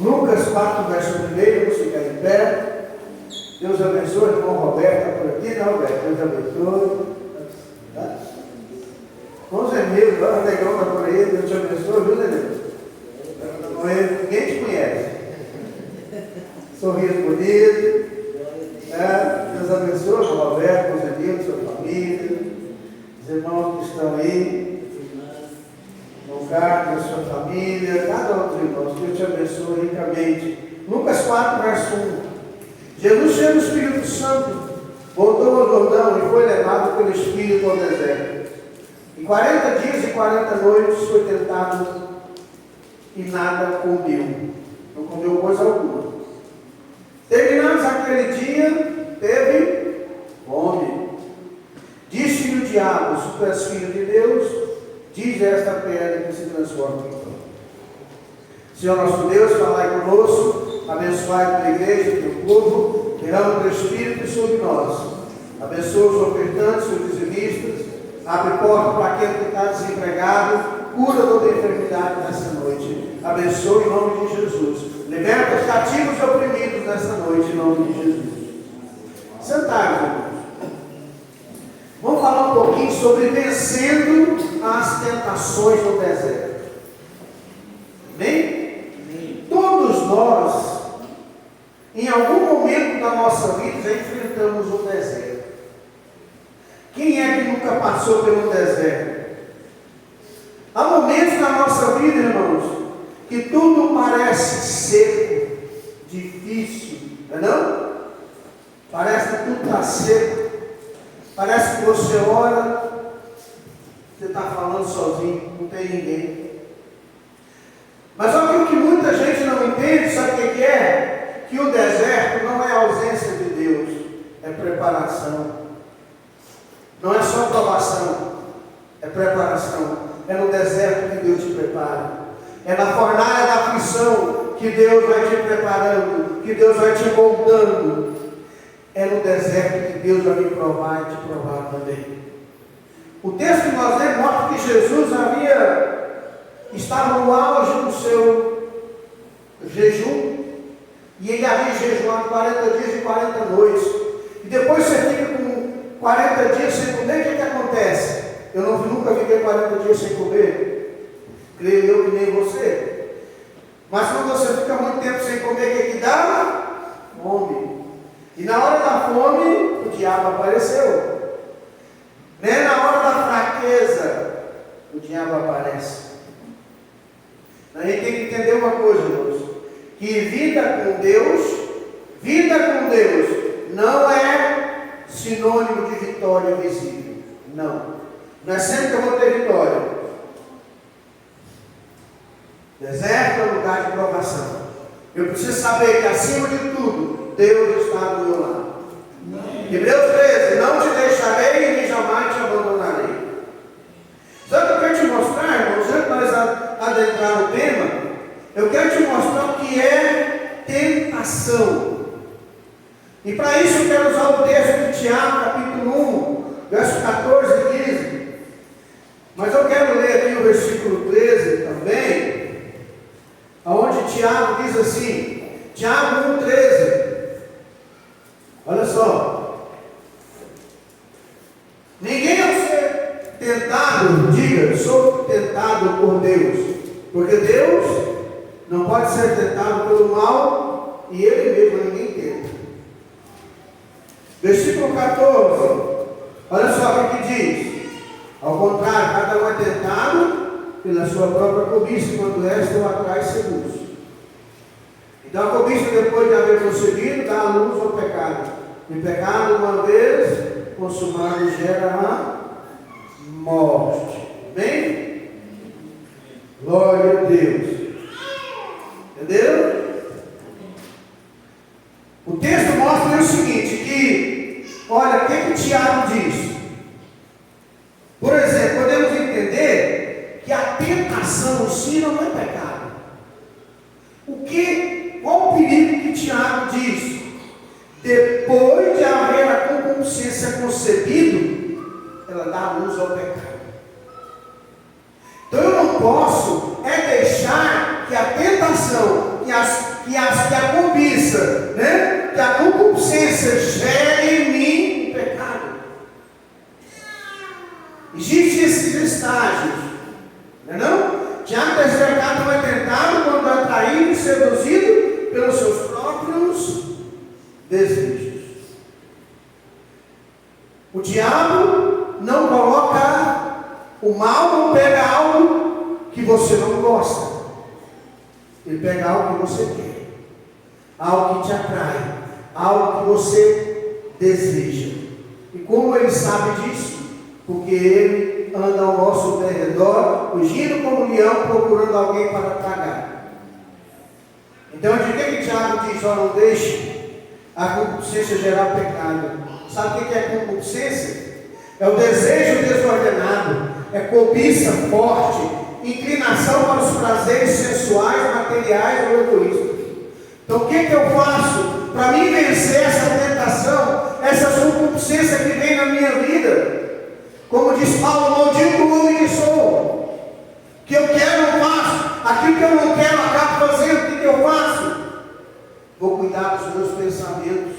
Lucas 4, verso 1, vamos ficar em pé. Deus abençoe, irmão Roberto, está por aqui, né, Roberto? Deus abençoe. Tá? Com os amigos, lá o Negão está por aí, Deus te abençoe, viu, Negão? Ninguém te conhece. Sorriso bonito. Né? Deus abençoe, irmão Roberto, com os amigos, sua família, os irmãos que estão aí. Irmão Carlos, sua família, cada um dos irmãos, Deus te abençoe ricamente. Lucas 4, verso 1. Jesus, cheio do Espírito Santo, voltou ao Jordão e foi levado pelo Espírito ao deserto. Em 40 dias e 40 noites foi tentado e nada comeu. Não comeu coisa alguma. Terminamos aquele dia, teve fome. Disse-lhe o diabo: se tu és filho de Deus, diz esta pedra que se transforma em pão. Senhor nosso Deus, falai conosco. Abençoai a tua igreja, o teu povo, derrama o teu Espírito sobre nós. Abençoa os ofertantes, os dizimistas, abre porta para aquele que está desempregado, cura toda a enfermidade nessa noite. Abençoa em nome de Jesus. Liberta os cativos e oprimidos nessa noite, em nome de Jesus. Sentados, irmãos. Vamos falar um pouquinho sobre vencendo as tentações no deserto. Amém? Todos nós, em algum momento da nossa vida, já enfrentamos um deserto. Quem é que nunca passou pelo deserto? Há momentos na nossa vida, irmãos, que tudo parece seco, difícil, não é não? Parece que tudo está seco. Parece que você ora, você está falando sozinho, não tem ninguém. Mas o que muita gente não entende, sabe o que é? Que o deserto não é ausência de Deus, é preparação. Não é só provação, é preparação. É no deserto que Deus te prepara. É na fornalha da aflição que Deus vai te preparando, que Deus vai te moldando. É no deserto que Deus vai me provar e te provar também. O texto que nós lemos mostra que Jesus estava no auge do seu jejum, e ele havia jejuado 40 dias e 40 noites, e depois você fica com 40 dias sem comer. O que acontece? Eu nunca fiquei 40 dias sem comer, creio eu que nem você, mas quando você fica muito tempo sem comer, o que dá? Fome. E na hora da fome, o diabo apareceu. Nem na hora da fraqueza, o diabo aparece. A gente tem que entender uma coisa, irmãos, que vida com Deus não é sinônimo de vitória visível. Não. Não é sempre que eu vou ter vitória. Deserto é lugar de provação. Eu preciso saber que acima de tudo, Deus está do meu lado. Hebreus 13, não te deixarei e nem jamais te abandonarei. Sabe o que eu quero te mostrar, irmãos? Antes de nós adentrar no tema, eu quero te mostrar o que é tentação. E para isso eu quero usar o texto de Tiago, capítulo 1, verso 14 e 15. Mas eu quero ler aqui o versículo 13 também, onde Tiago diz assim, Tiago 1,13. Olha só. Ninguém ao ser tentado, diga, sou tentado por Deus. Porque Deus não pode ser tentado pelo mal e Ele mesmo ninguém tenta. Versículo 14. Olha só o que diz. Ao contrário, cada um é tentado pela sua própria cobiça, quando esta o atrai seduz. Então a cobiça, depois de haver concebido, dá a luz ao pecado. E o pecado, uma vez consumado, gera a morte. Bem? Glória a Deus. Entendeu? O texto mostra o seguinte, que, olha, o que Tiago diz? Por exemplo, podemos entender que a tentação em si não é pecado. Qual o perigo que Tiago diz? Depois de haver a concupiscência concebido, ela dá luz ao pecado. Então eu não posso deixar que a tentação e as que a cobiça, né? Que a concupiscência gere em mim o pecado. Existem esses estágios, não é não? Tiago, terceiro carta, vai tentado quando é atraído e seduzido pelos seus próprios desejos. O diabo não coloca o mal, não pega algo que você não gosta. Ele pega algo que você quer, algo que te atrai, algo que você deseja. E como ele sabe disso? Porque ele anda ao nosso redor, fugindo como um leão, procurando alguém para tragar. Então, de que Tiago diz: ó, não deixe a concupiscência gerar pecado. Sabe o que é concupiscência? É o desejo desordenado, é cobiça forte, inclinação para os prazeres sensuais, materiais ou egoístas. Então, o que eu faço para mim vencer essa tentação, essa concupiscência que vem na minha vida? Como diz Paulo: maldito o homem que sou. O que eu quero eu faço, aquilo que eu não quero eu acabo fazendo. O que eu faço? Vou cuidar dos meus pensamentos.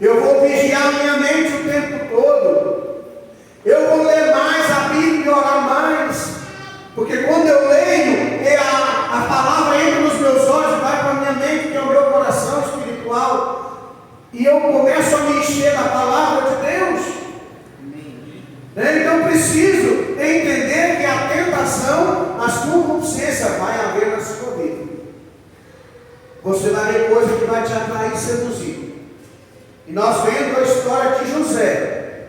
Eu vou vigiar minha mente o tempo todo. Eu vou ler mais a Bíblia e orar mais. Porque quando eu leio, a palavra entra nos meus olhos, vai para a minha mente, que é o meu coração espiritual. E eu começo a me encher da palavra de Deus. Então preciso entender que a tentação, a concupiscência vai haver na sua vida. Você vai ver coisa que vai te atrair e seduzir. E nós vendo a história de José,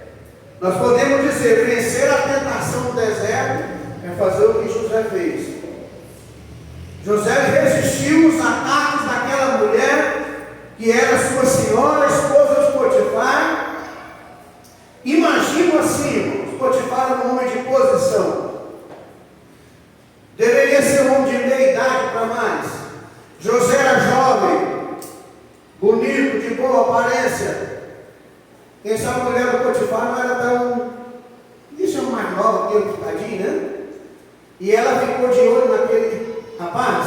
nós podemos dizer: vencer a tentação no deserto é fazer o que José fez. José resistiu aos ataques daquela mulher que era sua senhora, esposa de Potifar. Imagina assim, irmãos, Potifar era um homem de posição. Deveria ser um homem de meia idade para mais. José era jovem, bonito, de boa aparência. Quem sabe a mulher do Potifar não era tão... Isso é mais nova que ele, tadinho, né? E ela ficou de olho naquele rapaz.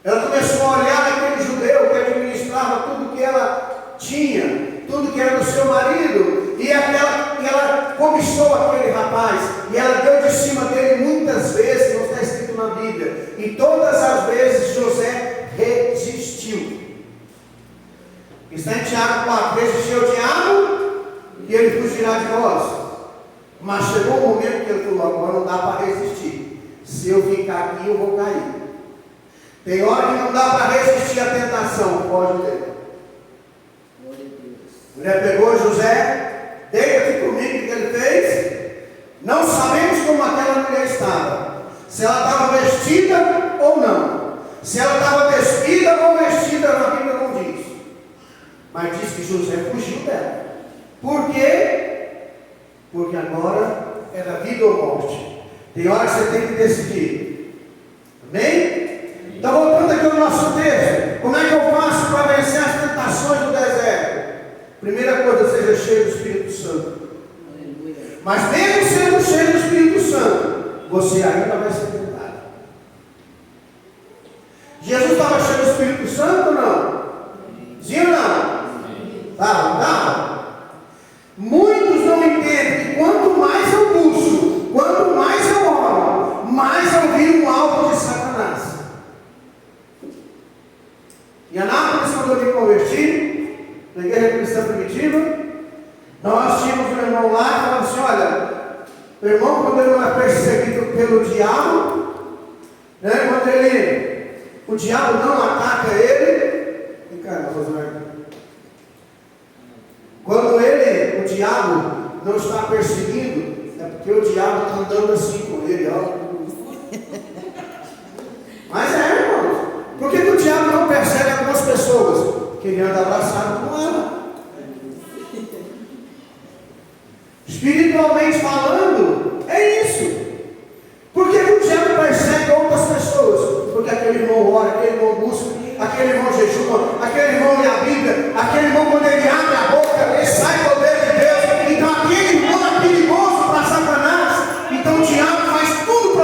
Ela começou a olhar naquele judeu que administrava tudo que ela tinha, tudo que era do seu marido, e ela cobiçou aquele rapaz, e ela deu de cima dele muitas vezes, não está escrito na Bíblia, e todas as vezes José resistiu. Está em Tiago 4, resistiu o diabo, e ele fugirá de vós. Mas chegou um momento que ele falou: agora não dá para resistir, se eu ficar aqui eu vou cair. Tem hora que não dá para resistir à tentação, pode ler. A mulher pegou José, deita aqui comigo, o que ele fez? Não sabemos como aquela mulher estava, se ela estava vestida ou não, se ela estava despida ou vestida, na Bíblia não diz, mas diz que José fugiu dela. Por quê? Porque agora era vida ou morte. Tem hora que você tem que decidir. Amém? Então, voltando aqui ao nosso texto, como é que eu faço para vencer as tentações do deserto? Primeira coisa, seja cheio do Espírito Santo. Mas mesmo sendo cheio do Espírito Santo, você ainda vai ser tentado. Jesus estava cheio do Espírito Santo ou não? Sim ou não? Não. Muitos não entendem que quanto mais eu busco, quanto mais eu oro, mais eu viro um alvo de Satanás. Em Anápolis, quando eu me converti, na igreja cristã primitiva, nós tínhamos um irmão lá que falava assim: olha, o irmão, quando ele é perseguido pelo diabo, né, quando o diabo não ataca ele, quando o diabo não está perseguindo, é porque o diabo está andando assim com ele, ó. Mas irmãos, por que o diabo não persegue algumas pessoas? Porque ele anda abraçado com ela. Espiritualmente falando, é isso. Por que o diabo persegue outras pessoas? Porque aquele irmão ora, aquele irmão busca, aquele irmão jejua, aquele irmão lê a Bíblia, aquele irmão, quando ele abre a boca, ele sai poder de Deus. Então aquele irmão é perigoso para Satanás. Então o diabo faz tudo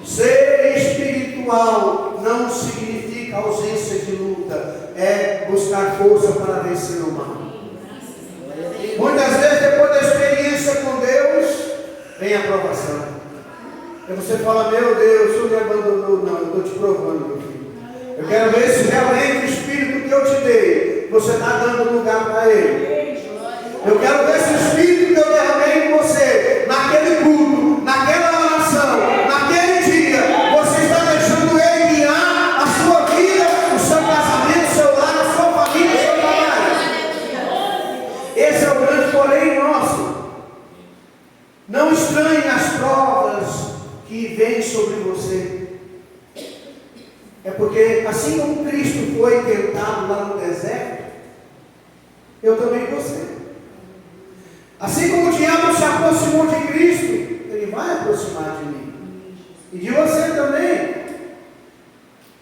Ser espiritual não significa ausência de luta, é buscar força para vencer o mal. Muitas vezes, depois da experiência com Deus, vem a provação. E você fala: meu Deus, o Senhor me abandonou. Não, eu estou te provando, meu filho. Eu quero ver se realmente o Espírito que eu te dei, você está dando lugar para Ele. Eu quero ver se o Espírito que eu derramei em você, naquele culto, naquela oração, naquele dia, você está deixando Ele guiar a sua vida, o seu casamento, o seu lar, a sua família, o seu trabalho. Esse é o grande porém nosso. Não estranhe as provas que vêm sobre você. É porque assim como Cristo foi tentado lá no deserto, eu também vou ser. Assim como o diabo se aproximou de Cristo, ele vai aproximar de mim. E de você também.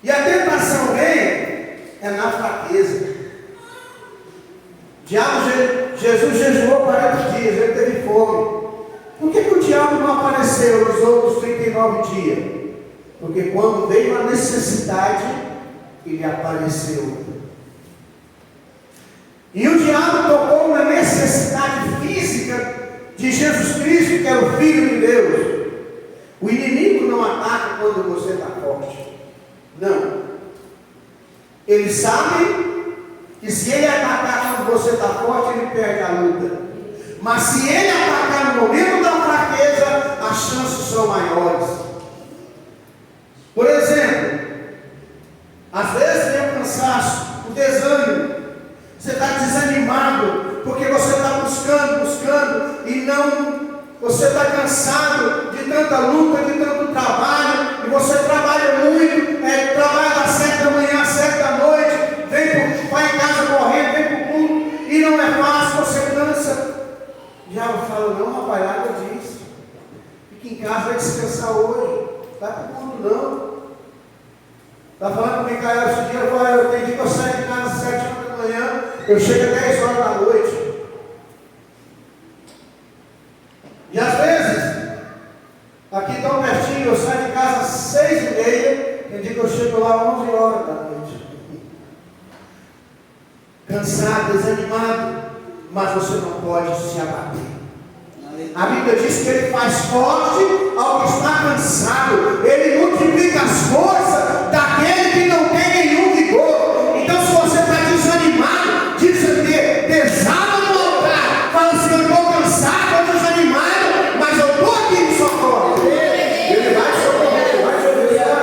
E a tentação vem é na fraqueza. Jesus jejuou 40 dias, ele teve fome. Por que o diabo não apareceu nos outros 39 dias? Porque quando veio a necessidade, ele apareceu. E o diabo tocou na necessidade física de Jesus Cristo, que era o Filho de Deus. O inimigo não ataca quando você está forte. Não. Ele sabe que se ele atacar quando você está forte, ele perde a luta. Mas se ele atacar no momento da fraqueza, as chances são maiores. Por exemplo, às vezes vem o cansaço, o desânimo. Você está desanimado porque você está buscando e não. Você está cansado de tanta luta, de tanto trabalho, e você trabalha muito, trabalha das 7 da manhã às 7 da noite, vai em casa correndo, vem para o culto, e não é fácil, você cansa. O diabo fala: não, rapaz, nada disso. Fica em casa, vai descansar hoje. Vai para o culto, não. Está falando com o Micael esse dia, eu tenho que eu sair de casa às 7 horas da manhã, eu chego às 10 horas da noite. E às vezes, aqui tão pertinho, eu saio de casa às 6h30, tem dia que eu chego lá 11 horas da noite. Cansado, desanimado, mas você não pode se abater. A Bíblia diz que Ele faz forte ao que está cansado. Ele multiplica as forças daquele que não tem nenhum vigor. Então, se você está desanimado, pesado no altar, fala assim: eu estou cansado, estou desanimado, mas eu estou aqui em socorro. Ele vai socorrer, ele vai te ajudar.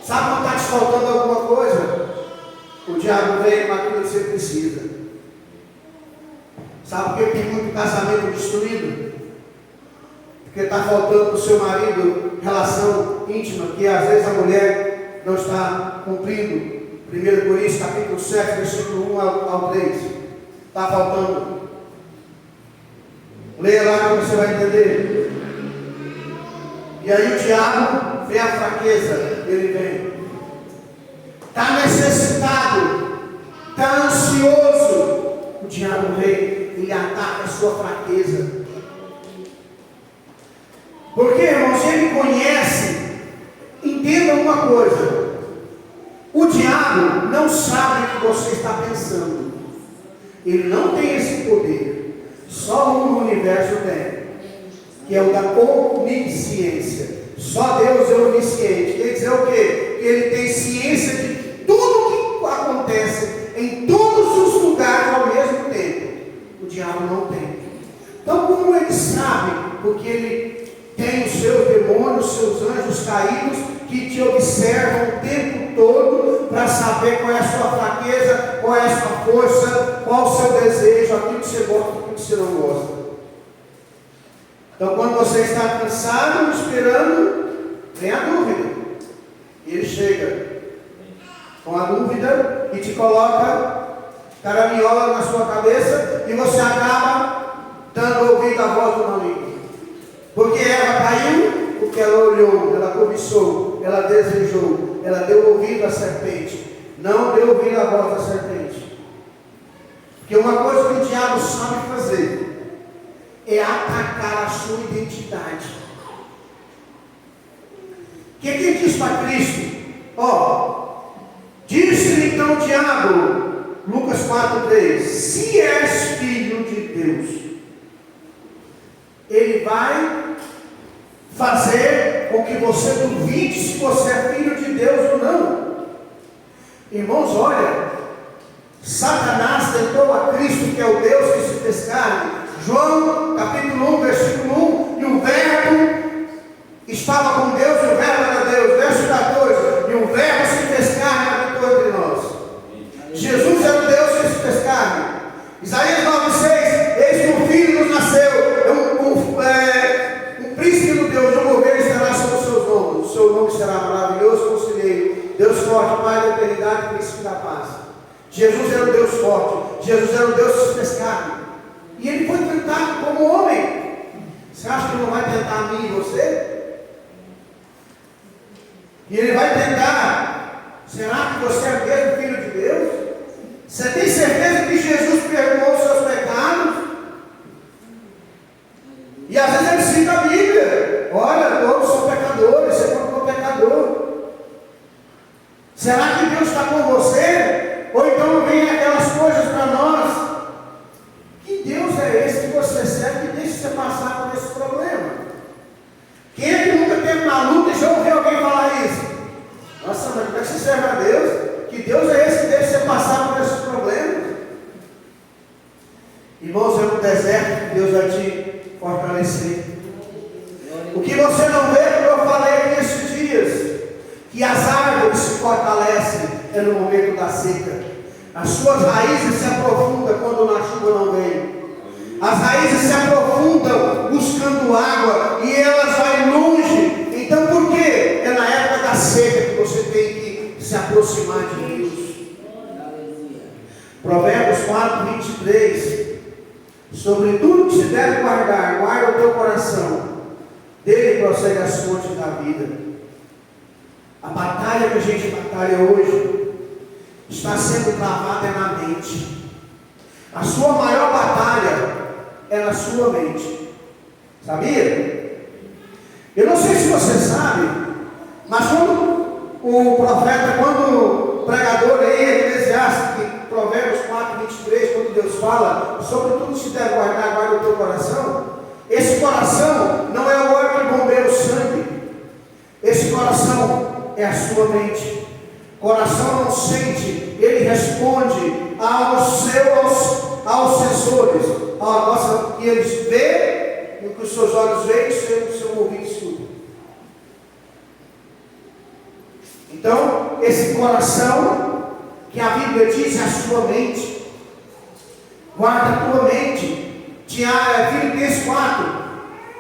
Sabe quando está te faltando alguma coisa? O diabo vem com aquilo que você precisa. Sabe por que tem muito casamento destruído? Porque está faltando para o seu marido relação íntima, que às vezes a mulher não está cumprindo. 1 Coríntios capítulo 7, versículo 1 ao 3. Está faltando. Leia lá que você vai entender. E aí o diabo vê a fraqueza, ele vem. Está necessitado, está ansioso, o diabo vem. Ele ataca a sua fraqueza. Porque, irmãos, ele conhece. Entenda uma coisa: o diabo não sabe o que você está pensando. Ele não tem esse poder. Só um no universo tem, que é o da onisciência. Só Deus é onisciente. Quer dizer o quê? Que ele tem ciência de tudo que acontece em todos os lugares ao mesmo tempo. O diabo não tem. Então, como ele sabe? Porque ele tem os seus demônios, os seus anjos caídos, que te observam o tempo todo para saber qual é a sua fraqueza, qual é a sua força, qual o seu desejo, aquilo que você gosta, aquilo que você não gosta. Então, quando você está cansado, esperando, vem a dúvida. E ele chega com a dúvida e te coloca caraminhola na sua cabeça, e você acaba dando ouvido à voz do maligno. Porque ela caiu, porque ela olhou, ela cobiçou, ela desejou, ela deu ouvido à serpente. Não deu ouvido à voz da serpente. Porque uma coisa que o diabo sabe fazer é atacar a sua identidade. O que diz para Cristo? Disse-lhe então o diabo, Lucas 4,3: se és filho de Deus, ele vai fazer com que você duvide se você é filho de Deus ou não. Irmãos, olha, Satanás tentou a Cristo, que é o Deus que se fez carne. João capítulo 1, versículo 1: e o verbo estava com Deus, e o verbo era Deus. Verso 14: e o verbo se fez carne e habitou entre nós. Jesus era o Deus que se fez carne. Isaías 9,6: eis que um filho nos nasceu, um príncipe do Deus, o governo estará sobre os seus lombos. O seu nome será maravilhoso, conselheiro, Deus forte, Pai da eternidade, príncipe da paz. Jesus era o Deus forte, Jesus era o Deus que se fez carne. E ele foi tentado como homem. Você acha que ele não vai tentar a mim e você? E ele vai tentar: será que você é mesmo filho de Deus? Você tem certeza que Jesus perdoou os seus pecados? E às vezes ele cita a Bíblia: olha, todos são pecadores, você não é pecador. Será que Deus está com você? Ou então vem aquelas coisas para nós: que Deus é esse que você serve, que deixa você passar por esse problema? Quem é que nunca teve na luta e já ouviu alguém falar isso? Nossa, mas como é que você serve a Deus? Que Deus é esse que deixa você passar por esses problemas? Irmãos, é no deserto que Deus vai te fortalecer. O que você não vê, como eu falei aqui nesses dias, que as árvores se fortalecem é no momento da seca. As suas raízes se aprofundam quando na chuva não vem. As raízes se aprofundam buscando água e elas vão longe. Então por quê? É na época da seca que você tem que se aproximar de Deus. Provérbios 4:23: sobre tudo que se deve guardar, guarda o teu coração, dele procede as fontes da vida. A batalha que a gente batalha hoje está sendo travada na mente. A sua maior batalha é na sua mente. Sabia? Eu não sei se você sabe, mas quando o pregador aí, Eclesiastes, Provérbios 4:23, quando Deus fala sobre tudo que se deve guardar, guarda o teu coração. Esse coração não é o órgão que bombeia o sangue. Esse coração é a sua mente. Coração não sente, ele responde aos sensores, que eles veem, o que os seus olhos veem e o seu ouvido escuta. Então, esse coração, que a Bíblia diz, é a sua mente. Guarda a tua mente. Filipenses 4: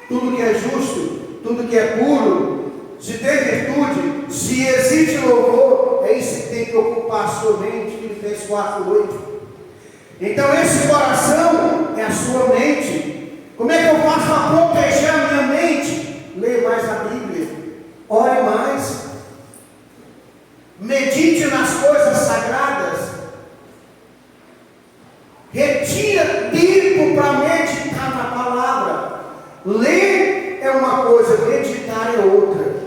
tudo que é justo, tudo que é puro, se tem virtude, se existe louvor, é isso que tem que ocupar a sua mente. Filipenses 4:8. Então esse coração é a sua mente. Como é que eu faço para proteger a minha mente? Leia mais a Bíblia, ore mais, medite nas coisas sagradas, retira tempo para meditar na palavra. Ler é uma coisa, meditar é outra.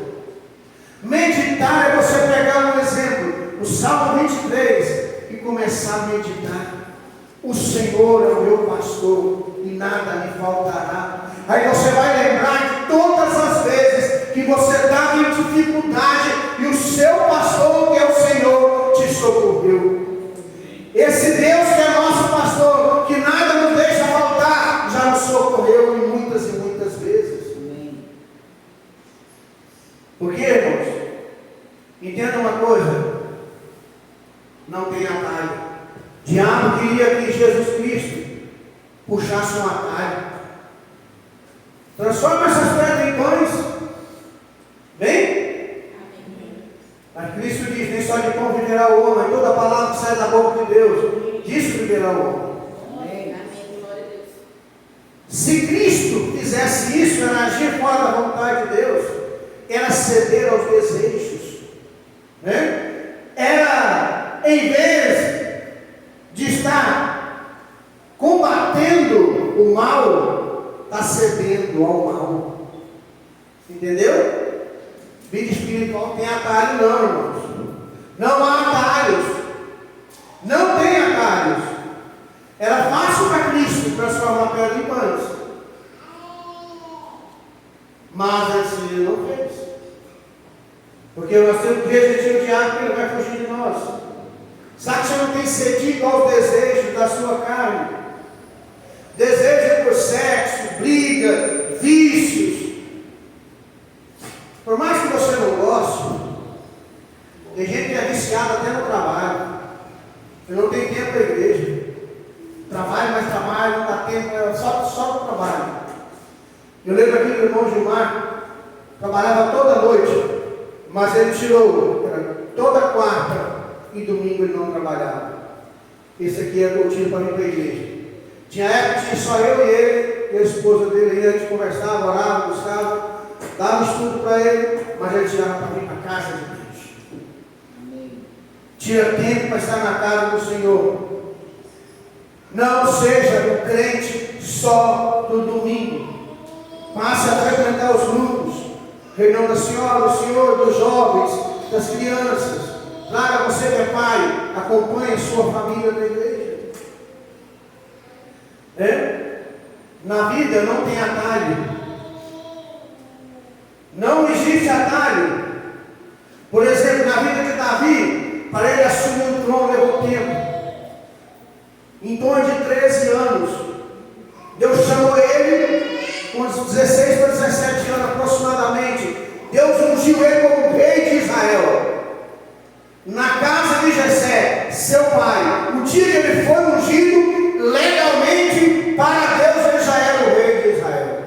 Meditar é você pegar um exemplo, o Salmo 23, e começar a meditar. O Senhor é o meu pastor e nada me faltará. Aí você vai lembrar de todas as vezes que você estava em dificuldade e o seu pastor, que é o Senhor, te socorreu. Esse Deus que é nosso pastor, que nada nos deixa faltar, já nos socorreu em muitas e muitas vezes. Por quê, irmãos? Entenda uma coisa: não tem atalho. O diabo queria que Jesus Cristo puxasse um atalho. Transforma essas pedras em pães. Bem? Mas Cristo diz: nem só de pão viverá o homem, toda palavra que sai da boca de Deus, disso viverá o homem. Se Cristo fizesse isso, era agir fora da vontade de Deus, era ceder aos desejos, né? Era, em vez de estar combatendo o mal, está cedendo ao mal. Entendeu? Vida espiritual tem atalho não, irmãos. Não há atalhos. Não tem atalhos. Era fácil para Cristo transformar a pedra em pães. Mas ele não fez. Porque nós temos que resistir o diabo, que ele vai fugir de nós. Sabe que você não tem cedido aos desejos da sua carne? Desejo por sexo, briga, vícios. Por mais que você não goste, tem gente que é viciada até no trabalho. Você não tem tempo para a igreja. Trabalho, mas trabalho, não dá tempo, só no trabalho. Eu lembro aqui do irmão Gilmar, trabalhava toda noite, mas ele tirou, toda quarta e domingo ele não trabalhava. Esse aqui era o motivo para vir para a igreja. Tinha época que tinha só eu e ele, e a esposa dele, a gente conversava, orava, buscava, dava estudo para ele, mas ele tirava para vir para a casa de Deus. Tira tempo para estar na casa do Senhor. Não seja um crente só no domingo. Passe a frequentar os grupos. Reunião da senhora, do senhor, dos jovens, das crianças. Traga você que é pai, acompanhe a sua família na igreja. Na vida não tem atalho. Não existe atalho. Por exemplo, na vida de Davi, para ele assumir o trono levou tempo. Em torno de 13 anos. Deus chamou ele com uns 16 para 17 anos aproximadamente. Deus ungiu ele como rei de Israel. Na casa de Jessé, seu pai. O dia que ele foi ungido legalmente para Deus, ele já era o rei de Israel.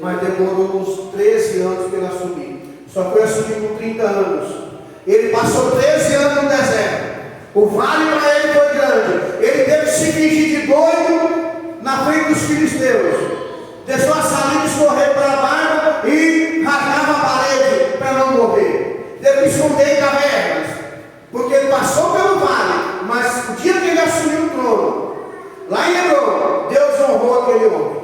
Mas demorou uns 13 anos para ele assumir. Só foi assumir com 30 anos. Ele passou 13 anos no deserto. O vale para ele foi grande. Ele teve que se fingir de doido na frente dos filisteus. Deixou a saliva escorrer para a barba e rasgava a parede para não morrer. Teve que esconder em cavernas, porque ele passou pelo vale. Mas o dia que ele assumiu o trono, lá em Hebron, Deus honrou aquele homem.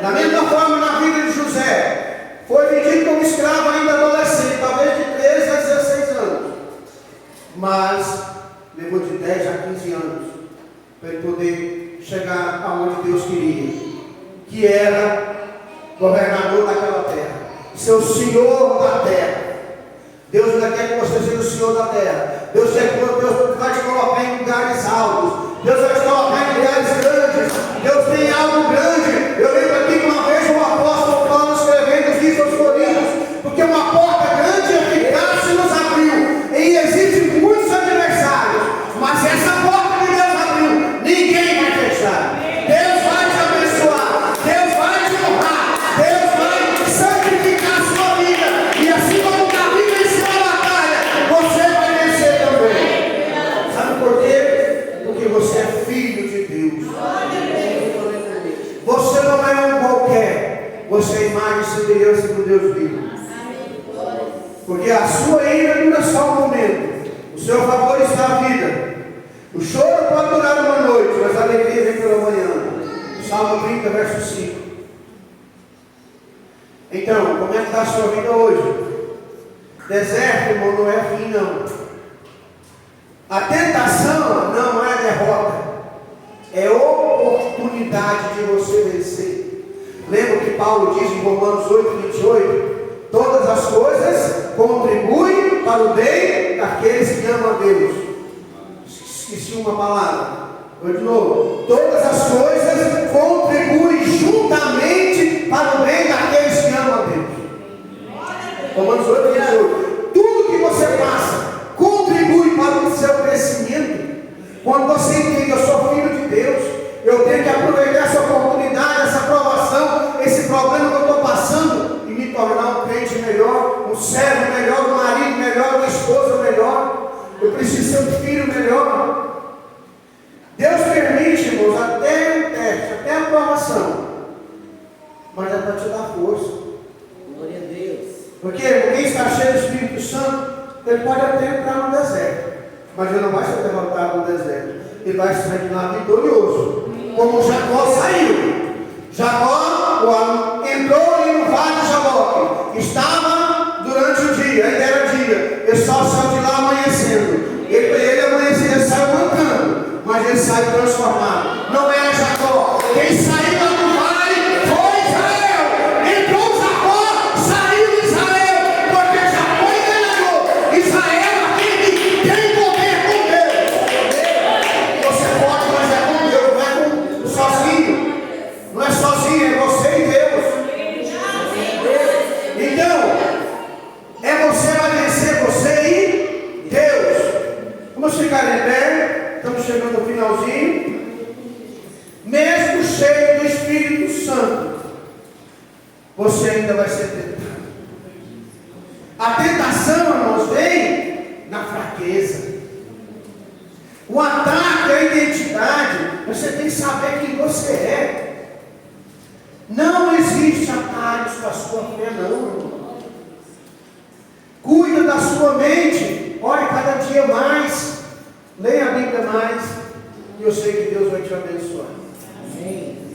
Da mesma forma, na vida de José, foi vendido como escravo ainda adolescente, talvez de 13 a 16 anos. Mas levou de 10 a 15 anos para ele poder chegar aonde Deus queria, que era governador daquela terra, ser o senhor da terra. Deus ainda quer que você seja o senhor da terra. Deus vai te colocar em lugares altos. Deus vai te colocar em lugares grandes. Deus tem algo grande. Eu lembro aqui que uma vez o apóstolo Paulo escrevendo disse aos Coríntios, porque uma porta grande e eficaz se nos abriu, e existem muitos adversários, mas essa porta que Deus abriu, ninguém vai fechar. Deus vai te abençoar, Deus vai te honrar, Deus vai santificar a sua vida, e assim como Davi venceu a batalha, você vai vencer também. Sabe por quê? Porque você é filho de Deus. Você não é um qualquer, você é imagem e semelhança do Deus vivo. Porque a sua ira dura só um momento, o seu favor está à vida. O choro pode durar uma noite, mas a alegria vem pela manhã. Salmo 30, verso 5. Então, como é que está a sua vida hoje? Deserto, irmão, não é fim, não. A tentação não é derrota, é oportunidade de você vencer. Lembra que Paulo diz em Romanos 8, 28? Todas as coisas contribuem para o bem daqueles que amam a Deus. Esqueci uma palavra. Vou de novo. Todas as coisas contribuem juntamente para o bem daqueles que amam a Deus. Romanos 8, 28. Tudo que você passa contribui para o seu crescimento. Quando você entende, eu sou filho de Deus, eu tenho que aproveitar essa oportunidade, essa provação, esse problema que eu estou passando, e me tornar um crente melhor, um servo melhor, um marido melhor, uma esposa melhor. Eu preciso ser um filho melhor. Deus permite, irmãos, até o teste, até a provação, mas é para te dar força. Glória a Deus. Porque quem está cheio do Espírito Santo, ele pode até entrar no deserto, mas ele não vai ser derrotado no deserto. Ele vai sair de lá vitorioso, como Jacó saiu. Jacó entrou ali no vale de Jaboque, estava durante o A tentação, irmãos, vem na fraqueza. O ataque à identidade, você tem que saber quem você é. Não existe atalhos para a sua fé, não, irmão. Cuida da sua mente. Ore cada dia mais. Leia a Bíblia mais. E eu sei que Deus vai te abençoar. Amém.